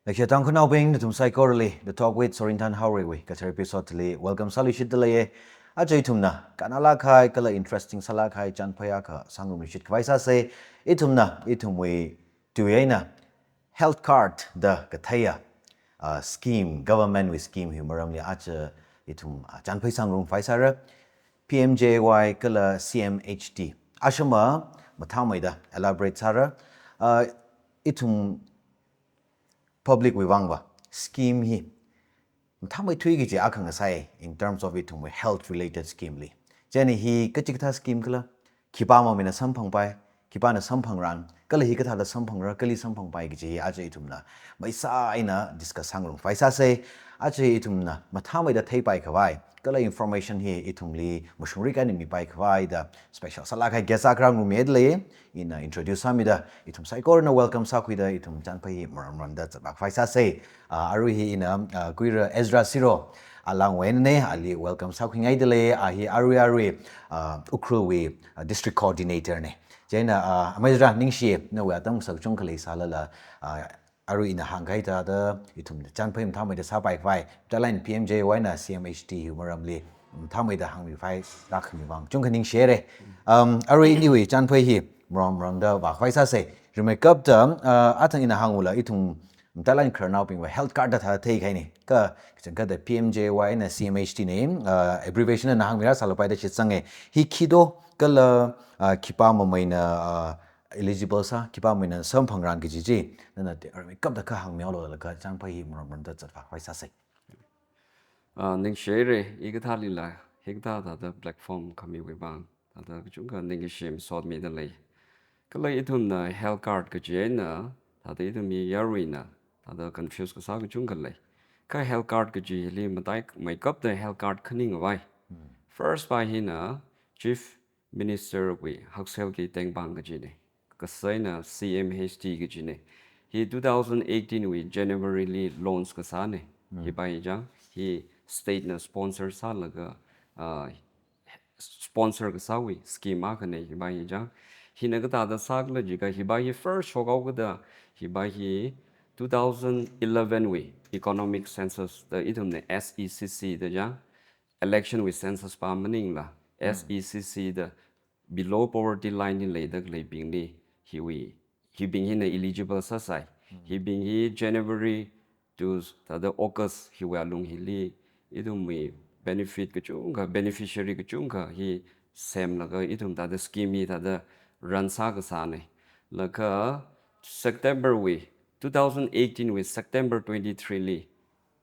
Nakitang ko na bing natum psychorally the talk with Sorintan Howry ka episode tali welcome sali shit dalaye ajay tumna kanala khai kala interesting sala khai chan phaya ka sangum shit kvaisa se itumna itumwe tuyaina health card the kathaya scheme government with scheme humoram li acha itum chan phai sangrum faisara PMJY kala CMHT ashama mathamaida elaborate sara itum public wiwangwa scheme hi thamai thui gi ja khang sai in terms of it health related scheme li jeni hi kachikta scheme kala khipa ma mena samphang pai khipa na samphang ran kala hi katha la samphang ra kali samphang pai gi ji aje itumna mai sa aina discuss hangrung faisa se aje itumna mathamai da thei pai khawai kala information hi itumli mushuri ka ni pai khawai da special sala khai gesa krang mu med le in introduce amida itum saikor na welcome sa khuida itum chan pai moram da chak faisa se aru hi in kuira Ezra Siro alang wen ne ali welcome sa khungai dele hi aru ukru we district coordinator ne jena amazra ningshi no wa tam sak chung khali sala la aru ina hangai ta da itum chan phai thamai da sa pai phai taline PMJ wa na CMHT humoram le thamai da hangmi phai rak mi wang chung khaning share aru anyway chan phai hi rom da ba phai sa se rume kap da atang ina hangula itum taline kernau ping wa health card da tha thei khai ni ka changka da PMJY na CMHT ne abbreviation na hangmira salopai da chitsange hi khido kala khipa mamaina eligible sa khipa maina sam phangran gi ji na te army kap da ka hangmyaw lo la ka chang phai hi moram da chat fa phai sa sai ning share igata lila higda da platform kami we bang da chunga ning shim sod mi da lei kala itum na health card ka jena da itum mi yarina da confuse ka sa ka chunga lei ka health card ka ji li matai make up the health card khaning awai first by hina chief minister we haksel ki teng bang ka ji ne ka sai na CMHT ka ji ne he 2018 we January li loans ka sa ne he bai jang he state na sponsor sa laga sponsor ka sawi scheme ka ne hi bai jang hi na ga da sa la ji ga hi bai first show ga da hi bai 2011 we economic census the itum ne SECC da jang election with census pa maning la SECC the below poverty line ni le dak le ping ni he being in eligible sa sai he being January to the August he were lung hi li idum we benefit ka chunga beneficiary ka chunga hi sem la ga idum da scheme hi da ran sa ka sa ne la ka September we 2018 with September 23 li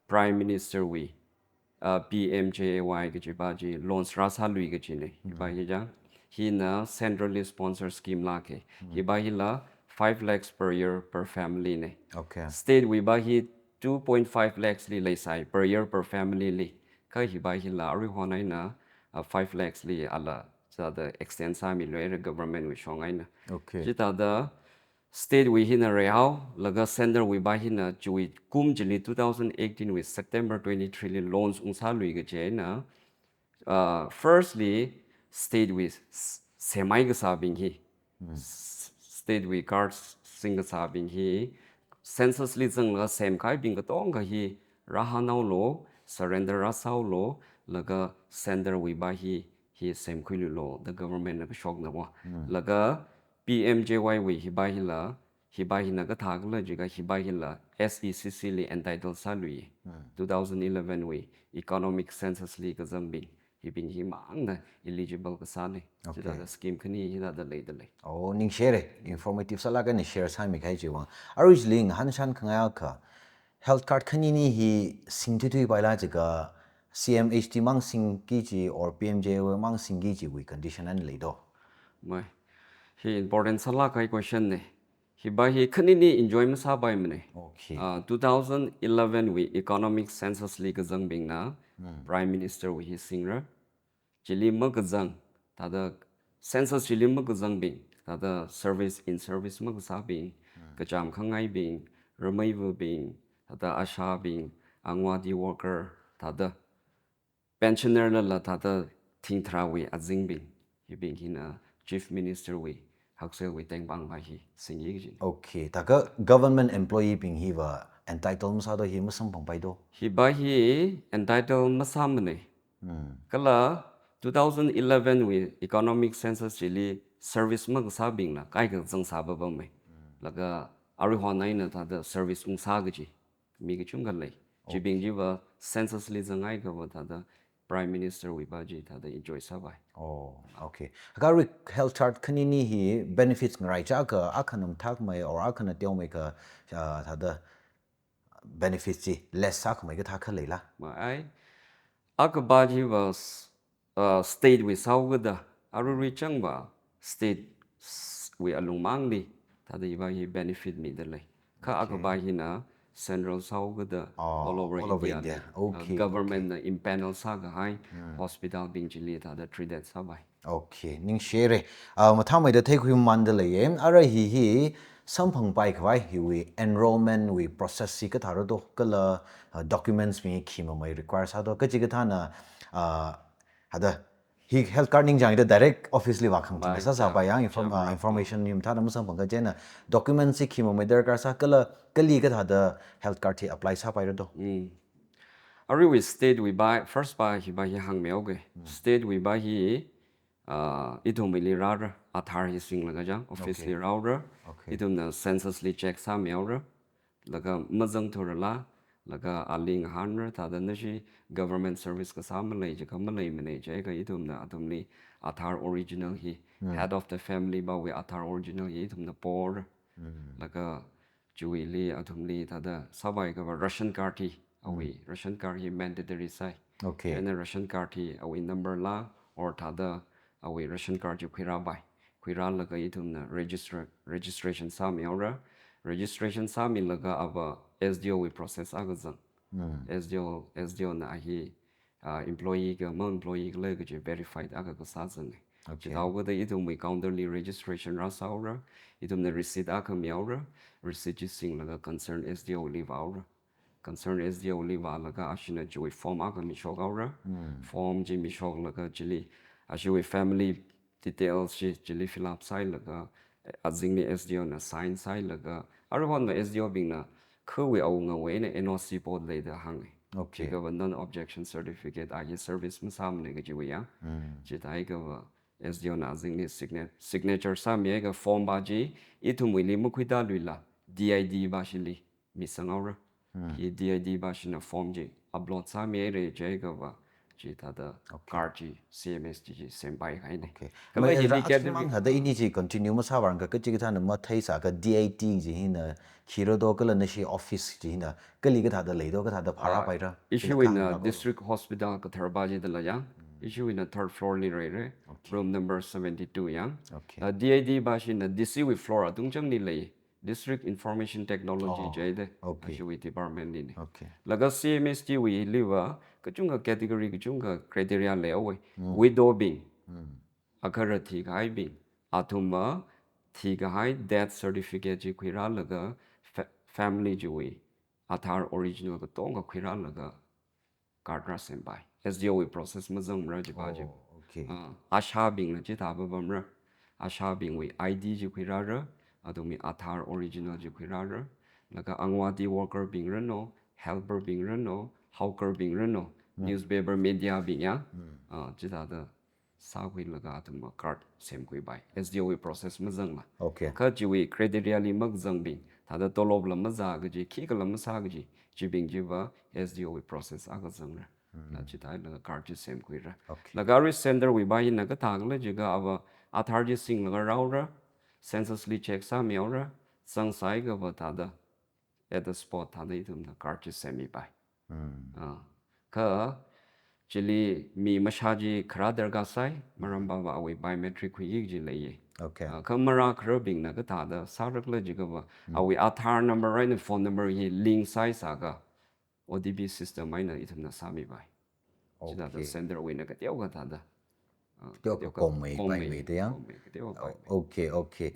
prime minister we PMJAY ka ji ba ji loans ra sa lui ka ji ne ba hi ja hi na centrally sponsored scheme la ke hi ba hi la 5 lakhs per year per family ne okay state we ba hi 2.5 lakhs li lai sai per year per family li ka hi ba hi la ri honai na 5 lakhs li ala sa the extend sa mi lo government we shongai na okay ji ta da state we hin a real laga sender we ba hin a chui kum jili 2018 with September 23 li loans ung sa lui ga je na firstly state with semai ga sa bing hi state we cards singa sa bing hi census li zeng la sem kai bing ga tong ga hi rahanau lo surrender rasau lo laga sender we ba hi sem khulu lo the government na shok na wa laga PMJY we hi ba hi la hi ba hi na ga thag la ji ga hi ba hi la SECC li entitled sa lui 2011 we economic census li ga zambing hi bing hi mang na eligible ka sa ne ji da scheme khani hi da le da le oh ning share informative sala ka ni share sa mi khai ji wa aru ling han shan khanga ka health card khani ni hi singti tui bai la ji ga CMHT mang sing ki ji or PMJ mang sing ki ji we condition an le do mai hi important sala kai question ne hi ba hi khani ni enjoy ma sa bai mane okay 2011 we economic census league zang bing na prime minister we hi singra chili ma ga zang ta da census chili ma ga zang bing ta da service in service ma ga sa bing ka cham khangai bing ramai vu bing ta da asha bing angwadi worker ta da pensioner la ta da thing thra we azing bing hi bing hina chief minister we haksel we teng bang ba hi sing yi ji okay ta ka government employee ping hi wa entitled masa do hi masam pang pai do hi ba hi entitled masamne kala 2011 with economic census chili service mag sabing la kai ga jang sa ba ba mai laga ari hwa nai na ta da service ung sa ga ji mi ga chung ga lai ji bing ji ba census li jang ai ga ba ta da prime minister wi ba ji ta da enjoy sa bai oh okay agari health chart khani ni hi benefits ngai cha ka akhanam thak mai or akhana teu mai ka tha da benefits ji less sak mai ga tha kha leila ma ai ak ba ji was state wi sau ga da aru ri chang ba state wi alung mang li ta da ba hi benefit mi da lai ka ak ba hi na central sau ga da all over India, India. Okay, government na impanel sa ga hai hospital bing ji li ta da treat that sa bai okay ning share mathang mai da thai khu man da le yem ara hi samphang pai khwai hi we enrollment we process si ka tharo do kala documents mi khima mai require sa do ka chi ka thana hada hi health card ning jang da direct office li wa khang tin sa sa ba yang information nim thana musam phang ka jena documents si khima mai dar ka sa kala kali ka thada health card thi apply sa pai do Ari we state we buy first buy hi buy hi hang meo ge state we buy hi itum li ra athar hi swing laga jang office li ra itum na census li check sa meo ra laga mazang thor la laga aling han ra ta da na shi government service ka sa ma lai je ka ma lai mane je ka itum na atum li athar original hi head of the family ba we athar original hi itum na por laga chui li atum li ta da sabai ka Russian card hi awi Russian card hi mandatory sai okay and Russian card hi awi number la or ta da awi Russian card ju khira bai khira la ga itum na registration sa mi aura registration sa mi la ga aba SDO we process aga zang SDO na hi employee ga mo employee ga le ga je verified aga ga sa zang okay ta ga da itum we counter li registration ra sa aura itum na receipt aga mi aura receipt ji sing la ga concern SDO leave aura concern SDO liva laga ashina jui form aga mi shok aura form ji mi shok laga jili ashui family details ji jili fill up sai laga azing ni SDO na sign sai laga arwan na SDO bing na khwe au nga we na NOC board le da hang okay ga non objection certificate ai service mi sam ne ga ji we ya ji dai ga SDO na azing ni signature sa mi ga form ba ji itu mi li mu khida luila DID ba shi li mi sang aura hi DID ba shi na form ji upload sa mi re je ga ba ji ta da card ji CMS ji sem bai hai ne kala hi li ke mang hada ini ji continue ma sa warang ka chi ka thana ma thai sa ka DIT ji hina khiro do kala na shi office ji hina kali ka thada lei do ka thada phara pai ra issue in district hospital ka thar ba ji da la ya issue in a third floor li re room number 72 ya DID ba shi na DC with floor atung chang ni lei district information technology jade issue department ni laga CMS ji we liwa kachunga category kachunga criteria le away widow being akara thi gai being atuma thi gai death certificate ji khira laga family ji we athar original ka tong ka khira laga card sem bai SDO we process mazang ra ji ba ji asha being na ji ta ba bam ra asha being we ID ji khira ra adumi athar original ji khira ra laga angwadi worker being rano helper being rano hawker being rano newspaper media being ya jita da sa khui laga atum card sem khui bai SDO we process mazang la okay ka ji we criteria li mag zang bing ta da tolob la maza ga ji khi ka la sa ga ji bing ji ba SDO we process aga zang ra la jita la card ji sem khui ra laga re sender we bai na ka ta la ji ga aba athar ji sing la ra ra census li check sa mi aura sang sai ga ba ta da at the spot ta da itum na card ji semi bai ka chili mi mashaji khara darga sai maramba ba awi biometric khu yig ji lei okay kamara khra bing na ka ta da sarak la ji ga ba awi athar number right and phone number hi link sai sa ga ODB system ai na itum na sami bai jida da sender we na ka tiaw ga ta da tiaw ka kom mai bai mai de yang okay okay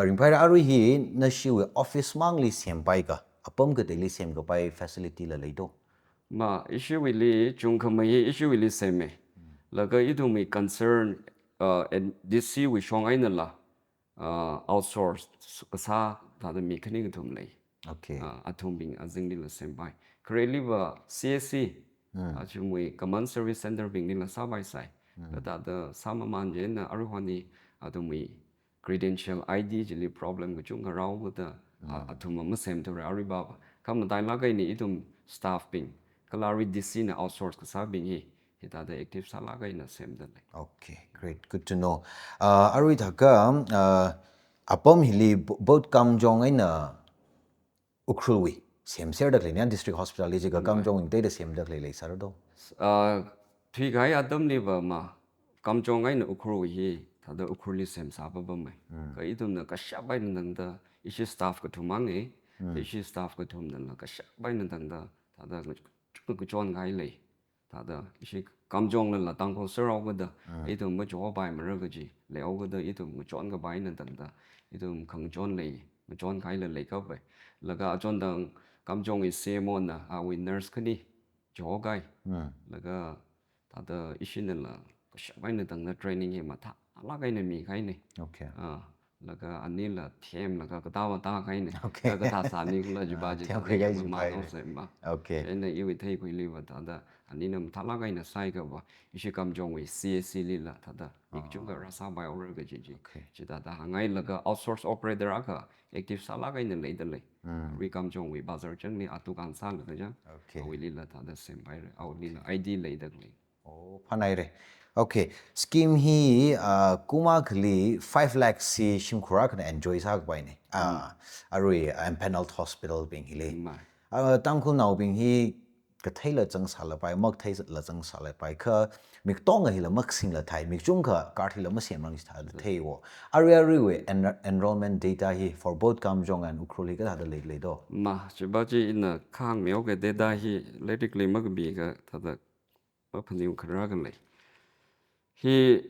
rimpai ra aru hi na shi we office mang li sem bai ga apam ga daily sem ga bai facility la lei do ma issue we li chung kham mai issue we li sem me laga idu mi concern and this see we shong ai na la outsource sa ta da mi khani ga thum lei Okay. athum bing azing ni la sem bai currently wa CSC chumui command service center bing ni la sa bai sai da da sama man je na arwani adumui credential ID jili problem gu chung rau gu da athum ma sem to ari ba kam dai la gai ni idum staff bing kalari DC na outsource ka sa bing hi hita da active sa la gai na sem da Okay, great. Good to know. Arui thaka apom hili both kamjong ai na ukrulwi. Same share dak le district hospital li jiga kamjong ing de same dak le sar do. Thui gai adam ni ba ma kam chong ai na ukru hi tha da ukru li sem sa ba mai ka idum na ka sha bai nang da ishi staff ka thumang e ishi staff ka thum na ka sha bai nang da tha da ku chon gai le tha da ishi kam chong la tang ko ser au ga da idum ma jo bai ma ra ga ji le au ga da idum ku chon ga bai nang da idum khang chon le ma chon gai le ka bai la ga chon dang kam chong i se mon na a wi nurse ka ni jo gai la ga ta da ishin la ko sha bai na dang na training he ma tha la gai na mi gai ne Okay. la ga ani la them la ga ta wa ta gai ne Okay. la ga ta sa ni la ju ba ji Theo cái gì ma phải no này. se ma Okay. en na i thai ko li wa ta da ani na tha la gai na sai ga ba ishi kam jong wi CSC li la ta da ik chu ga ra sa bai or ga ji Okay. ji ta da ngai la ga outsource operator aka active sa la gai na le da le ri kam jong wi bazar chang ni atu kan sa la ga ja Okay. wi li la ta da sem bai au li la ID le da le Oh, panai re. Okay. Scheme hi kuma khli 5 lakh si shimkhura kan enjoy sa bai ne. Arui empaneled hospital bing hile. ma Tangkul nau bing hi ka thai la chang sa la bai mak thai la chang sa la bai kha mik tong hi la mak sing la thai mik chung kha kar hi la ma sem rang sta la thai wo. Ari we enrollment data hi for both Kamjong and Ukhruli ka da le do. ma chỉ bảo chỉ in là khang miêu cái data hi electrically mag bi cái thật là bất phân yêu khara cái này hi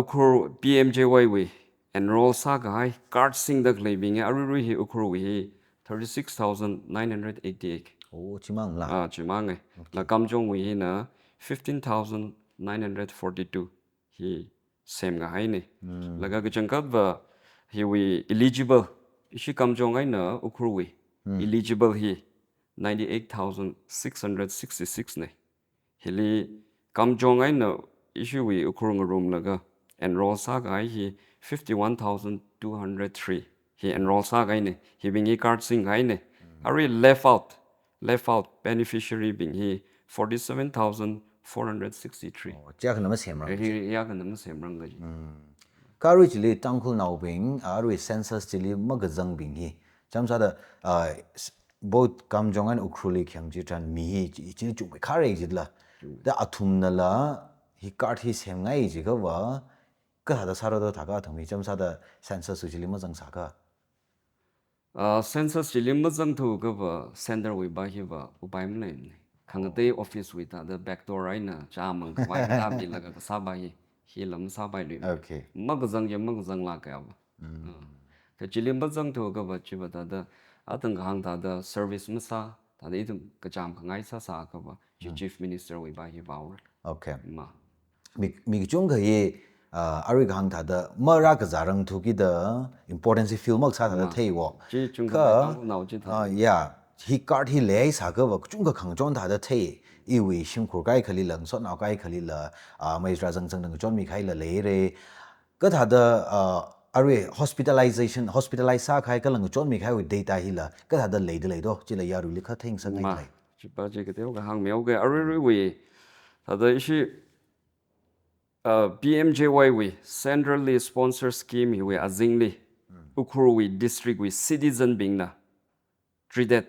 ukur PMJY we enroll sa gai card sing dak le bi nge ari hi ukur we hi 36,988 Oh, chimang la. chỉ mang nge là kam jong we hi na 15,942 hi same ga hai ne là cái chang cấp và hi we eligible ishi kam jong ai na ukur we eligible hi 98,666 ne hili kam jong ai na issue we ukurung room laga enroll sa gai hi 51,203 he enroll sa gai ne he bing card sing gai ne ari left out beneficiary bing hi 47,463 Chia kan ma sem rang. he ya kan nam sem rang ga ji Kari chili tangkul nau bing arui census chili magazang bing hi. Chamsa da both Kamjong and Ukhruli khyang ji tan mi hi chili chu khare ji la. Da athum na la hi card hi sem ngai ji ga wa ka da saro da thaga thami chamsa da census chili ma jang sa ka. census chili ma jang thu ga ba center we ba hi ba upai ma nei khang te office we ta the back door ai na cha mang ka wa ta bi la ga sa ba hi lam sa ba li Okay. mag jang la ka ba ka chili ma jang thu ga ba chi ba ta da atang hang ta da service ma sa ta da idum ka cham ka ngai sa ka ba chief minister we ba hi ba Okay. ma Mi chung ga ye ari gang tha da ma ra ga zarang thu ki da importance film mak sa da thei wo. chi chung ka nau chi tha Yeah, hi card hi le sa ga wa chung ga khang chon tha da thei I wi shim khur kai khali lang so na kai khali la mai ra jang jang dang chon mi khai la le re ka tha da ari hospitalize sa khai ka lang chon mi khai wi data hi la ka tha da le de le do chi la ya ru li kha theng sa ngai ma lai. chi ba chi ka teo ka hang meo ga ari we ta da shi PMJY we centrally sponsored scheme hi we azingli ukuru we district we citizen bing na treated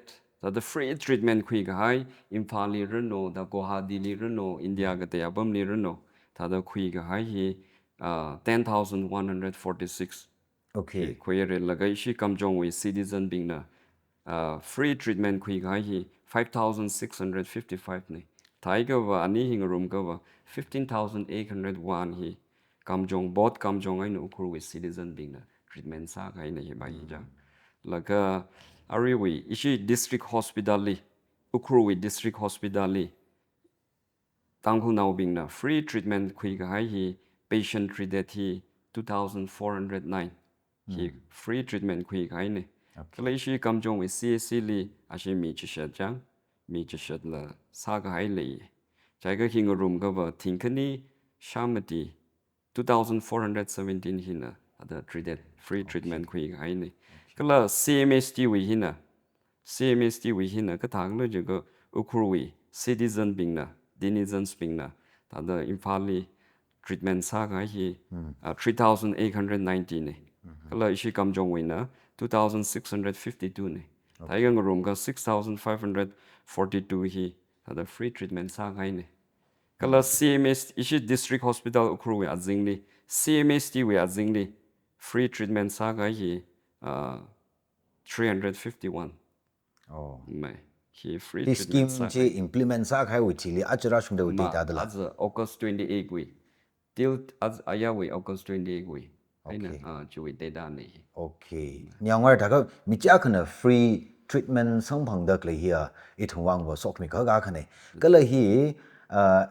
the free treatment khui ga hai imphal li reno da guwahati li reno India ga te abam li reno ta da khui ga hai hi 10,146 Okay. khui re lagai shi kamjong we citizen bing na free treatment khui ga hi 5,655 ne thai ga wa ani hing room ga wa 15,801 hi kamjong both kamjong ai no ukuru we citizen bing na treatment sa ga ne hi ba hi ja laga Ariwi, ishi district hospital li, Ukruwi district hospital li, Tangkul Nau Bing na free treatment kui ga hai hi, patient treated hi 2,409. Hi free treatment kui ga hai ne. cái lấy ishi cầm trong với CAC li ashi mi chỉ shed chăng mi chỉ shed là sa cái hay lì trái cái hình room cái vợ thỉnh cái ni shamati 2417 hina ada treated free treatment kui cái hay này cái là CMST với hina CMST với hina cái thằng nó chỉ có ukruwi citizen bing na denizens bing na ada imphali treatment sa cái hi 3890 này cái là ishi cầm trong với na 2652 này thấy cái room cái 6542 hi ada free treatment sa cái này cái là CMS ishi district hospital ukruwi azingli CMST với azingli free treatment sa cái hi 351 mai he free This scheme treatment sa je implement sa khai wi chili achara shung de wi ma data dala. as August 28 wi till as aya wi August 28 wi aina chui data ni Okay. Nyangwar ta ka mi cha khana free treatment sang phang da kle hi I thung wang bo sok mi ka ga khane. Ka le hi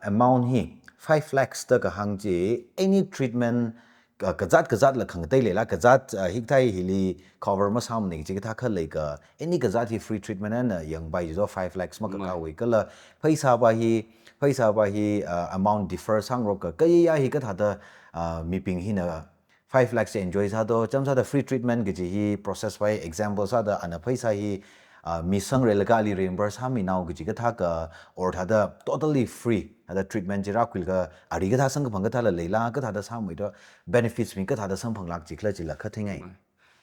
amount hi 5 lakhs ta ka hang je any treatment ka zat la khang tai le la ka zat hik thai hi li cover ma sam ni ji ka tha kha le ka any ka zat hi free treatment na yang bai jo 5 lakhs ma ka wi ka la paisa ba hi amount differ sang ro ka ya hi ka tha da mi ping hi na 5 lakhs enjoy sa do cham sa da free treatment ge hi process by example sa da ana paisa hi mi sang re laga li reimburse ha mi now ge ga tha ka or tha da totally free da treatment jira kwil ga ari ga tha sang phang ga tha la leila ga tha da sa mi do benefits mi ga tha da sang phang lak ji khla ji la kha thingai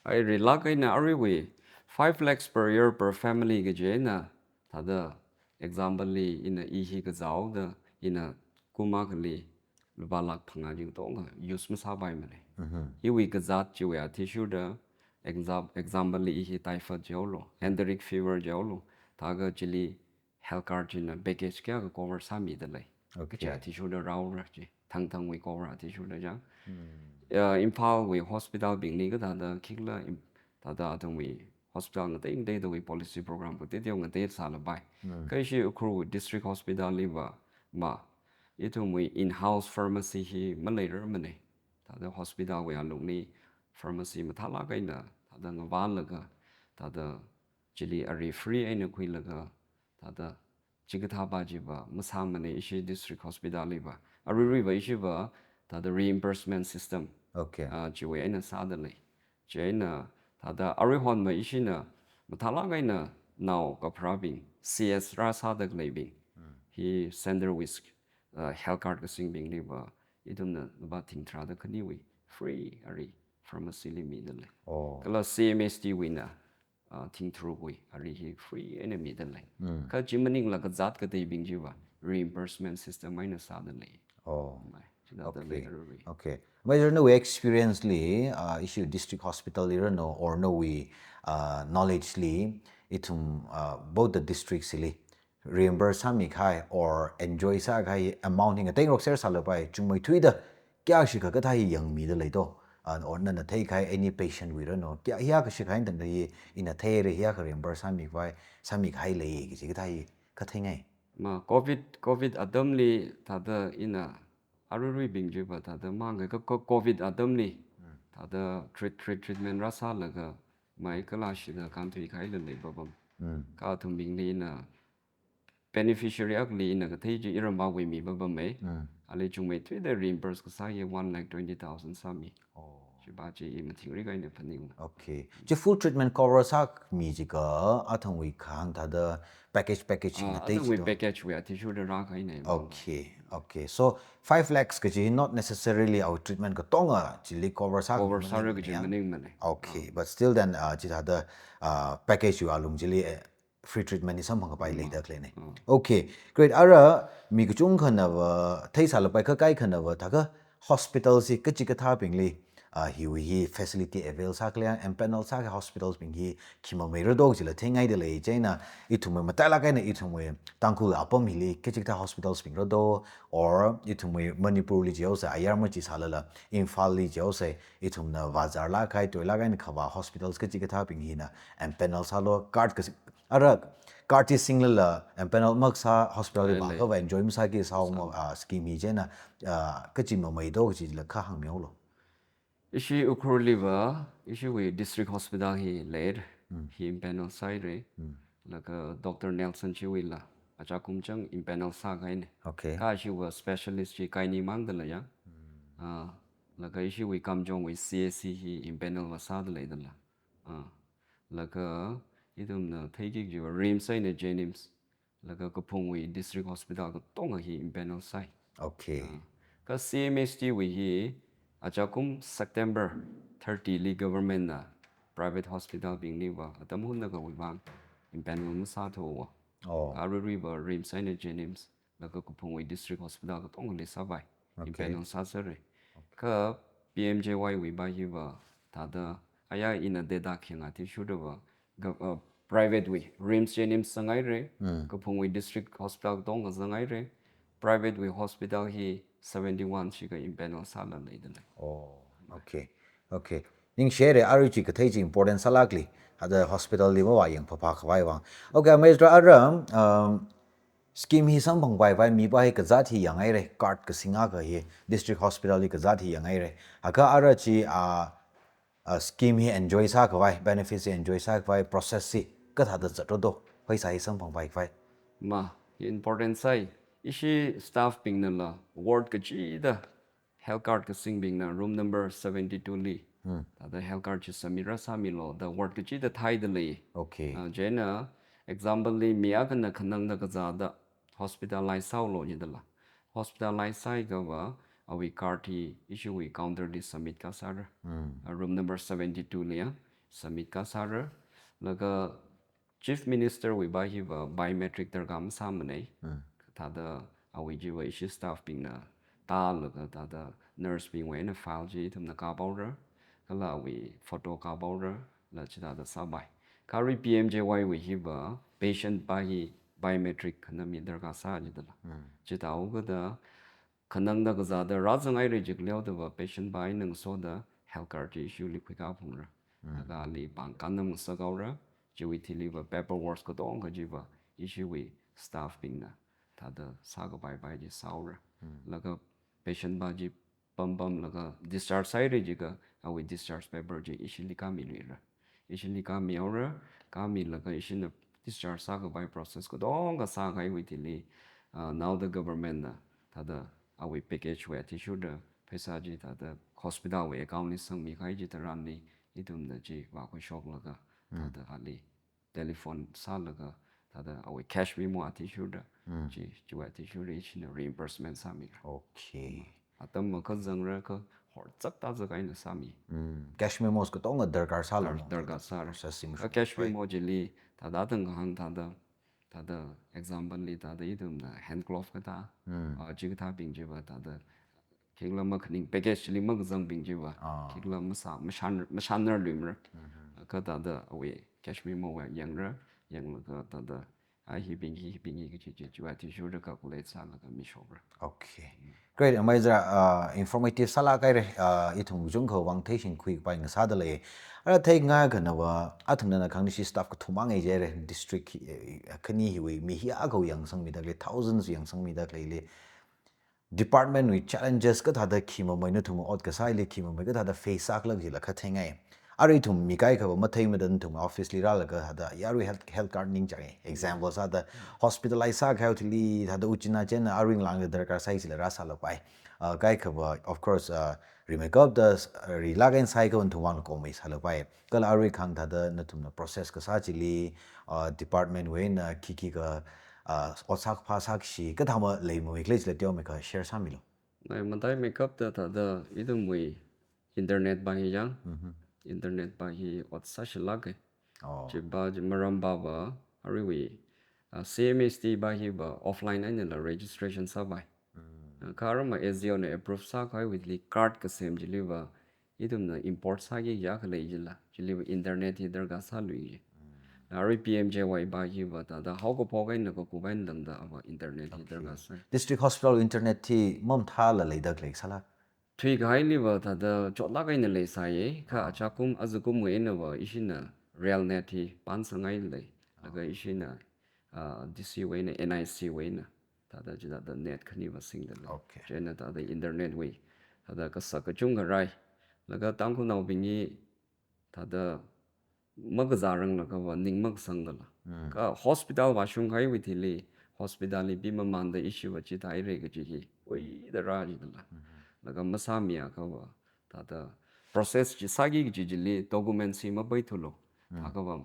I relax in every way 5 lakhs per year per family ge je na ta da example li in a i hi ga zao da in a kuma ga li ba lak phang a jing tong use ma sa bai ma le hi wi ga zat ji wa tissue da example li i hi typhoid jo lo endemic fever jo lo ta ga ji health card ji na package kya ga cover sa mi da lai cái cha tissue da rau ra ji thang wi cover tissue da jang Impal we hospital being ni ga da kikla da we hospital nga te we policy program ko te nga te sa la bai kai shi ukru district hospital liva ma itu we in house pharmacy hi ma later ma ne da hospital we alung ni pharmacy ma thala kai na da nga wa la ga da chili a free ai na khui la ga da chigitha ba ji ba ma sa ma ne shi district hospital liva a ba shi ba the reimbursement system okay ji we na sa da le je na ta da ari hon ma ishi na ma ta la gai na now ka praving CS ra sa da le bing he sender with health card ka sing bing ni ba idum na ba ting tra da khani we free ari pharmacy li mi da le kala CMST we na ting through we ari he free ene mi da le ka jimaning la ka zat ka dei bing ji ba reimbursement system mai na sa da le Okay. Whether no experience li issue district hospital li no or no we knowledge li itum both the districts li reimburse ha mi khai or enjoy sa khai amounting a teng rok ser sala pai chungmoi thui da kya shi ka thai yang mi da le do or na thai khai any patient we no kya ya ka shi khai dan da in a thai re ya ka reimburse ha mi vai sa mi khai le ki ka thai ka thai ngai ma covid adam li ta da ina aruri bing ju ba ta da ma ga covid adam li ta da treatment ra sa la ga mai ka la shi da kan thui khai le le ba bam ka thum bing li na beneficiary ak li na ka thai ji iram ba we mi ba bam mai ale chung mai thui da reimburse ka sa ye 1,20,000 sa mi ba ji ma thing ri ga ina phani okay je full treatment cover sa mi ji ka athang wi khang ta da package na te we package we ati shu da ra kai nei okay so 5 lakhs ka ji not necessarily our treatment ka tonga ji li cover sa ra ga ji maning mane okay but still then ji da package you alum ji li free treatment ni sam pai le da kle nei okay great ara mi ku chung khana wa thai sa la pai ka kai khana wa ta ka hospital si ka chi ka tha ping li hi facility avail sa kle empanel sa hospitals ping hi khima me ro dog jila thengai de le chaina ithum ma ta la kai na ithum we tangku apam hi li ke chi ta hospitals ping ro do or ithum we manipur li jo sa ayar ma chi sala la infal li jo se ithum na bazar la kai to la kai na khawa hospitals ke chi ka tha ping hi na empanel sa lo card ka ara card sing la empanel mak sa hospital ba ka wa enjoy ma sa ki sa scheme hi je na ka chi ma mai do chi la kha hang myo lo ishi ukru liver ishi we district hospital hi led hi impanel sai re là cái Dr. Nelson Chiwila à cha cũng chẳng impanel sa cái này Okay. ka shi wa specialist chi kai ni mang de la ya là cái shi we kam jong we CAC hi impanel wa sa de la là cái idum na thấy cái gì rim sai ne Jennings là cái phung we district hospital cái tông hi impanel sai Okay. cái CMHT we hi à cha cũng September 30 li government na private hospital being ni wa atam hun na ka we bang impanel mu sa tho wa Oh. Aru River rim sai ne Jennings là cái phung we district hospital cái tông le sa vai impanel sa sa re ka PMJY we ba hi wa ta da aya in a data khinga ti shu de wa private way rims Jennings sangai re ka phung we district hospital tong ga sangai re private way hospital hi 71 shi ka impanel sa la le de Oh, okay, okay. Ning share the RG ka thai important salakli ada hospital li wa yang papa khwai wang. Okay, Mr. Aram scheme hi sang bang bai bai mi bai ka zat hi yang ai re card ka singa ka hi district hospital li ka zat hi yang ai re. Aka RG scheme hi enjoy sa ka bai benefits hi enjoy sa ka bai process si ka tha da chat do pai sai sang bang bai bai. ma important sai ishi staff ping na la ward ka chi da health card ka sing bing na room number 72 li the health card chi samira samilo the ward ka chi da thai da li Okay. jena example li mia ka na khanang da ka za da hospitalize sao lo ni da la hospitalize sai ka wa awi card hi issue we counter li submit ka sar room number 72 li ya submit ka sar la ka Chief Minister we ba hi biometric ter gam sam nei ta da awi ji wa ishi staff ping na ta la ka ta da nurse ping we na file ji thum na ka bao ra ka la we photo ka bao ra la chi ta da sa bai kari PMJY we hi ba patient ba hi biometric na mi der ka sa ji da la chi ta u ga da khanang da ga za da ra zang ai re ji leo da patient ba nang so da health card ji issue li ka phung ra ga li bang kan nam sa ga ra ji we thi li ba paperwork ko dong ga ji ba issue we staff ping na ta da sa ga bai bai ji sa ra la ga patient ba ji pam pam la ga discharge sai re ji ga a we discharge paper ji issue li ka mi li ra issue li ka mi ra ka mi la ga issue na discharge sa ga bai process ko dong ga sa ga we thi li now the government na ta da a we package we ti shu da phaisa ji ta da hospital we account ni sang mi khai ji ta ran ni idum da ji wa ko shop la ga ta da ali telephone sa la ga ta da a we cash we mo ti shu da ji wa ti shu ri chin reimbursement sa mi Okay. atam ma ka zang ra ka hor chak ta za kai na sa mi Cash memos ko tong dar kar sa lo. dar ga sa ra Processing. ka cash we mo ji li ta da tang hang ta da example li ta da idum na hand glove ka ta ji ka ta bing ji ba ta da kigla ma khning package li ma zang bing ji ba kigla ma sa ma shan ner lim ra ka ta da we cash me mo wa yang ra yang la ka ta da ai hi bing ki ji wa ti shu ra calculate sa la ka mi sho ra Okay. Great. Amazing. Informative sala kai re ithung jung kho wang thei shin quick pai nga sa da le. Ara thei nga ga na wa athung na khang ni staff ko thumang ei je re district khani hi we mi hi a go yang sang mi da le thousands yang sang mi da le department with challenges ka tha da khima mai na thum ot ka sai le khima mai ka tha da face sak lag ji la kha thei ngai ari thum mi kai kha ma thei ma dan thum office li ra la ka da yaru health card ning chang example sa da hospitalize sa kha li da uchina chen na aring lang da kar sai la ra sa la pai kai kha of course remake up the relagan cycle to one ko mai sa la pai kal ari khang da na thum na process ka sa chi li department we na ki ka osak pha sak shi ka thama lei mo ikle le tyo me ka share sa mi lo nai ma dai makeup ta da idum we internet ba hi yang internet ba hi ot sa shi la ke ji ba ji maram ba ba ari we CMST ba hi ba offline ai la registration sa ba kar ma SDO ne approve sa kai with li card ka sem ji li ba idum na import sa ge ya ka le ji la ji li internet hi dar ga sa lui ari PMJY ba hi ba ta da how ko pho gai na ko ku ban dang da ba internet hi dar ga sa district hospital internet thi mom tha la le dak le sala thui gai li ba ta da chot la gai na le sa ye kha cha kum az kum we na ba ishin na real net hi pan sa ngai le la ga ishin na DC we na NIC we na ta da ji da net khani ba sing da Okay. je na ta da internet we ta da ka sa ka chung ga rai la ga tang khu nau bing yi ta da magazarang la ka wa ning mag sang da la ka hospital wa shung kai wi thi le hospital li bi ma man da issue wa chi dai re ga ji hi oi da ra ji da la ka ma sa mi ya ka wa ta da process ji sa gi ji ji le document si ma bai thu lo ta ka wa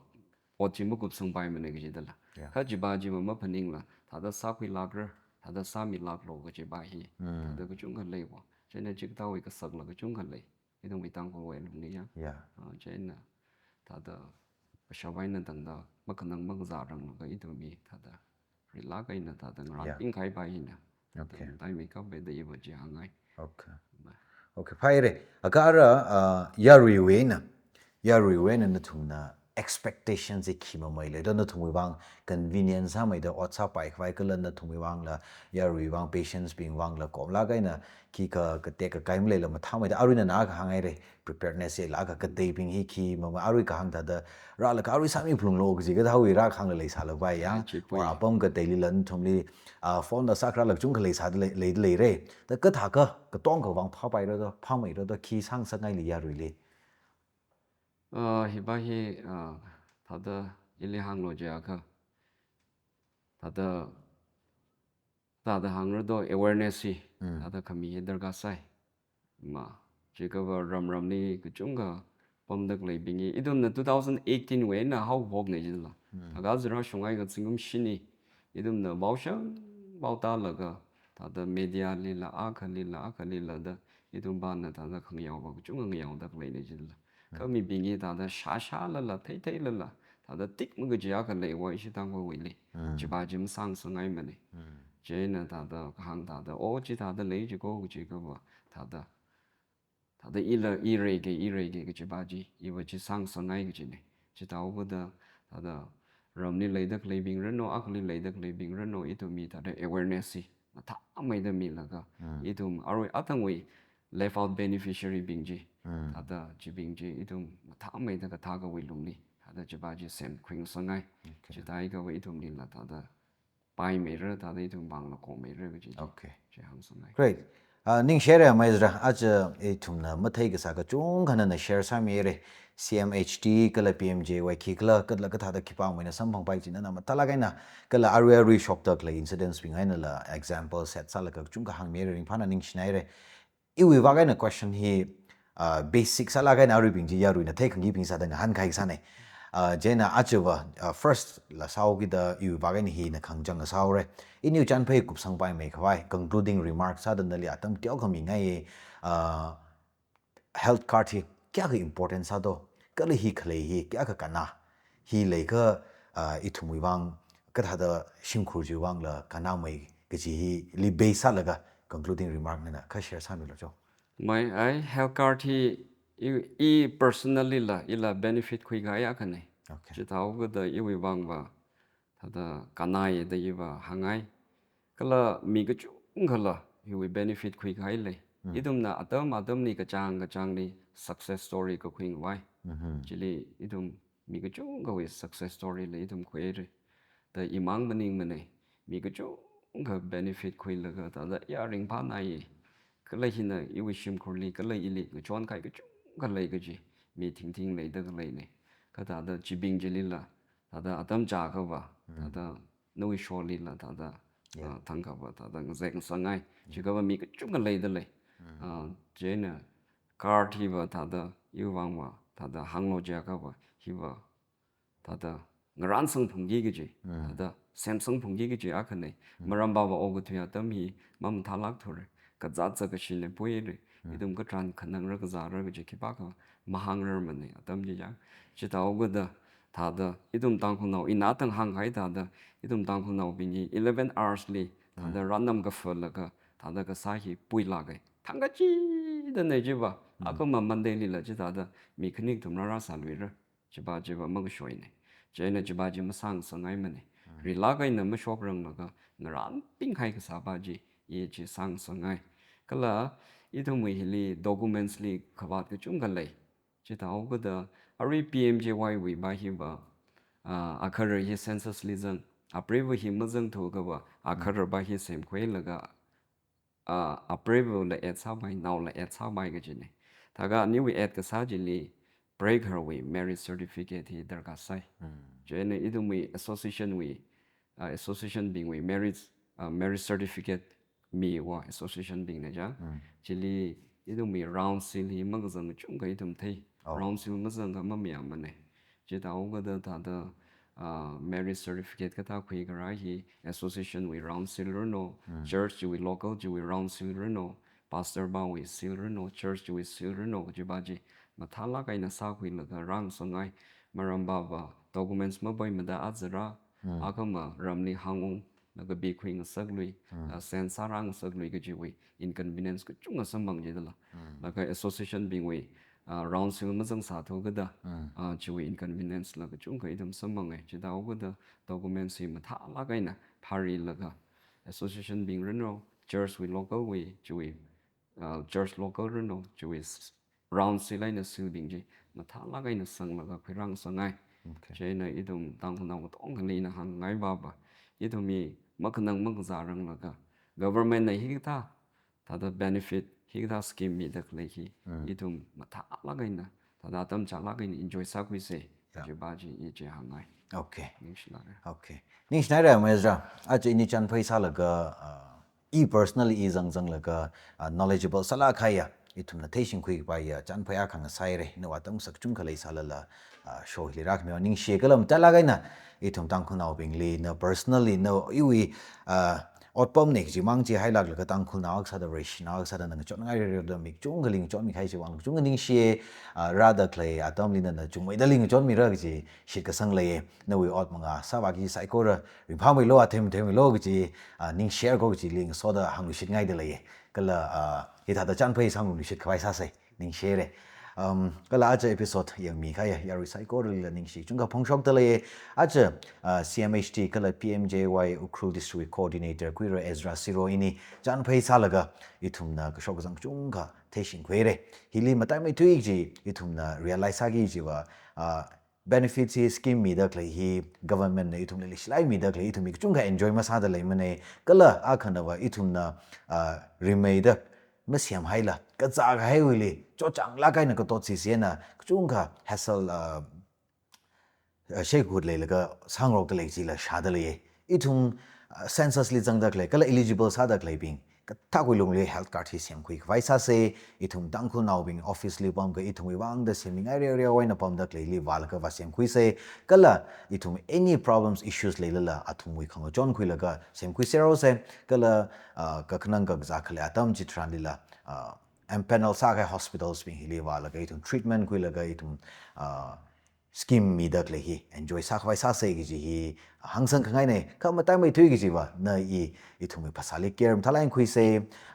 o chi mu gup sang bai ma ne ga ji da la ka ji ba ji ma phaning la ta da sa khui la gra ta da sa mi la lo ga ji ba hi ta da ga chung ga le wa chen na ji ta wi ka sak la ga chung ga le i dong bi tang ko we lu ni ya chen na ta da sha bai na dang da ma kan nang mang za rang ga i dong bi ta da ri la ga na ta da ngra ping khai bai na okay dai mi ka be da i ba ji hang ai okay okay phai re akara yarui we na thum na expectations e khima mai le don thum wang convenience ha mai da otsa pai khwai kala na thum wang la yarui wang patience being wang la kom la ga na ki ka te ka kaim le la ma tha mai da aruna na ga hangai re preparedness e la ga ka te ping hi ki ma arui ka hang da ra la ka arui sa mi phung lo ji ga da wi ra khang le sa la bai ya or apom ka te li lan thum li phone da sakra la chung ka le sa le re da ka tha ka tong ka wang pha bai ra pha mai ra da ki sang sa ngai li yarui le hi ba hi ta da ili hang lo ja ka ta da hang ro do awareness hi ta da khami dar ga sai ma ji ka wa ram ni ku chung ga pom dak le bing i dum na 2018 we na how vog ne ji la ta ga zra shung ai ga singum shini i dum na bao shang bao ta la ga ta da media li la a kha li la da i dum ba na ta da khang yaw ba ku chung ga yaw dak le ne ji la ka mi bing i ta da sha la thei la ta da tik mu ga ji ya ka le wa shi tang wo wi le ji ba jim sang sang ai ma ne je na ta da hang ta da o ji ta da le ji go ji ga wa ta da i re ge ji ba ji i wa ji sang sang ai ji ne ji ta wo da ta da ram ni le dak le bing ren no ak li le dak le bing ren no i to mi ta da awareness si ma ta mai da mi la ga i to aroi atang wi left out beneficiary bing ji ta da ji bing ji i to ma ta mai da ka ta ga wi lum ni ta da ji ba ji sem khwing sang ai ji ta i ga wi to mi la ta da pai me ra ta da i to bang la ko me ra ga ji okay ji hang sang ai great ning share mai zra aja e thumna mathai ga sa ga chung khana na share sa me re CMHT kala PMJ wai ki kala kala ka tha da ki pa mai na sam phang pai chin na ma tala ga na kala arwe shock tak la incidents bing ai na la example set sa la ka chung ka hang me re ring phana ning shnai re I wi wa ga na question hi basic sa la ga na ri bing ji ya ru na thai khang gi bing sa da han khai sa ne jena achuwa first la sau gi da yu ba ga ni hi na khang jang sa re in yu chan phai kup sang pai mai khwai concluding remarks sa dan li atam tiao khami ngai health card hi kya ga important sa do ka le hi khle hi kya ka kana hi le ka I thumui wang ka tha da shin khur ji wang la kana mai ga ji hi li be sa la ga concluding remark na ka share sa mi lo jo mai ai health card hi I personally la ila benefit khui ga ya ka ne ji ta wo da I wi wang ba ta da kana ye da I ba hangai kala mi ga chung khala I wi benefit khui ga le I dum na atam ni ka chang ni success story ko khui wai ji li I dum mi ga chung ga wi success story le I dum khoi re da I mang maning mane mi ga chung ga benefit khui la ga ta da ya ring pa na ye kala hi na I wi shim khur li kala I li ga chon kai ga chung ga le ga ji mi ting le da ga le ne ka ta da ji bing ji li la ta da atam cha ka ba ta da no I short li la ta da thang ka ba ta da zeng sangai ji ga ba mi ga chung ga le da le je na car thi ba ta da yu wang wa ta da hang lo ja ka ba hi ba ta da ngaran sang phung gi ji ta da samsung phung gi ji a ka ne maram ba ba o ga thya tam hi mam tha lak thur ka za cha ka shin le pui re I dum ka tran khanang ra ka za ra ji ki pa ka mahang ra man ne tam ji ja ji ta o ga da ta da I dum tang khu nau I na tang hang hai ta da I dum tang khu nau bi ni 11 hours li ta da ran nam ka phul la ka ta da ka sa hi pui la ga thang ga chi da ne ji ba a ko ma man de li la ji ta da mi khnik thum ra sa lui ra ji ba ma ga shoi ne je na ji ba ji ma sang sang ai ma ne ri la ga na ma shop rang ma ga ngaran ping khai ka sa ba ji ye ji sang sang ai kala I thum wi li documents li khawat ka chung ga le ji ta o ga da ari PMJY wi ba hi ba akhar hi census li zang approve hi ma zang tho ga ba akhar ba hi sem khoi la ga approve la et sa bai now la et sa bai ga ji ne ta ga ni wi et ka sa ji li break her we marriage certificate hi darka sai jene idum we association being we marriage certificate mi wa association being na ja chili idum we round seal hi magazang chung ga idum thei round seal mazang ga ma mya ma ne je ta ga da ta da marriage certificate ka ta khui ga hi association we round seal no church we local we round seal no pastor ba we seal no church we seal no je ba ji ma thala kai na sa khui la ga rang sangai maram ba ba documents ma bai ma da azra akama ramni hangung na ga bi khui ng sak lui sen sarang sak lui ga ji we inconvenience ku chung asam bang je da la ga association bing we round sil ma jang sa tho ga da ji we inconvenience la ga chung ga idam sam bang ji da ga da documents hi ma thala kai na phari la ga association bing reno church we local we ji we church local reno ji we round sil lai na sil bing ji ma thala kai na sang la ga khoi rang sangai chế này ít đồng tăng nào một tổng cái này là hàng ngày ba ít đồng mi mất khả năng mất giá rằng là cả government này hít ta đã benefit hít ta scheme mi được lấy khi ít đồng mà thả lá cái này đã tâm trạng lá cái này enjoy sao quý sẽ chỉ ba chỉ ít chỉ hàng ngày okay ning schneider mà ra à chỉ ni chan phaisa là cái personally zang zang là cái knowledgeable sala khaya itum na teishin kui ba ya chan phaya khang sai re no atam sak chung khalai sala la show li rak me ning she kalam tala ga na itum tang khun naw bing li na personally no iwi otpom ne ji mang ji hai lak la ka tang khun naw sa da rish naw sa da nang chon ngai re da mi chung galing chon mi khai ji wang chung ning she rather clay atam li na chung mai da ling chon mi ra ji shit ka sang le no wi ot manga sa ba gi sai ko ra ri phang mai lo a them lo ji ning share ko ji ling so da hang shit ngai da le kala ita da chan phai sang lu shit khwai sa sai ning share kala aja episode yang mi kaya ya recycle la ning shi chung ka phong shok da le aja CMHT kala PMJY Ukhrul District Coordinator Kuira Ezra Siro ini chan phai sa la ga ithum na ka shok sang chung ka theshin khwe re hili matai mai tui ji ithum na realize sa gi ji wa benefits scheme mi da klai hi government ne ithum le slai mi da klai ithum mi chung ka enjoy ma sa da le mane kala a khana wa ithum na remade da ma siam hai la ka za ga hai wili cho chang la kai na ka to chi se na chung ka hassle she good le ga sang ro da le ji la sha da le ithum census li jang da klai kala eligible sa da klai bing ta koi long le health card hi siam kui vai sa se ithum tang khu naw bing office li pam ga ithum wi wang da siaming area wai na pam da klei li wal ka va siam kui se kala ithum any problems issues le la athum wi khang jon kui la ga siam kui sero se kala ka khnang ga za khala atam ji tran li la empanel sa ga hospitals bing hi li wal ga ithum treatment kui la ga ithum scheme mi dak le hi enjoy sa khwai sa se gi ji hi hangsang khangai ne ka matai mai thui gi ji wa na ithum phasali kerm thalain khui se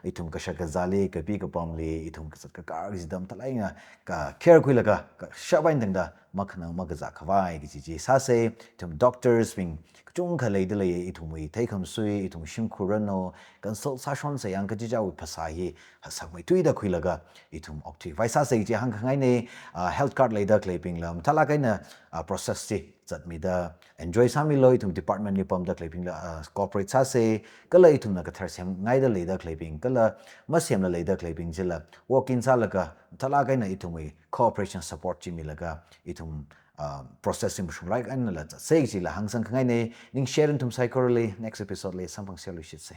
ithum ka shaka zali ka pi ka pom le ithum ka sat ka kar gi dam thalai nga ka care khui la ka shabain dang da makhna magaza khawai gi ji sa se ithum doctors bing chung kha le de le ithum wi thai kham sui ithum shim khurano consult sa shon se yang ka ji ja wi phasa hi hasak mai thui da khui la ga ithum opti vai sa se ji hang khangai ne health card le da claping lam thala kai na process ti chat mi da enjoy sami lo ithum department ni pam da claping la corporate sa se kala ithum na ka thar sem ngai da le da claping kala ma sem la le da claping jila walk in sa la ka thala kai na ithum wi cooperation support chi mi la ga ithum processing shung like an la say ji la hang sang ngai ne ning share tum psychology next episode le sampang selu shit say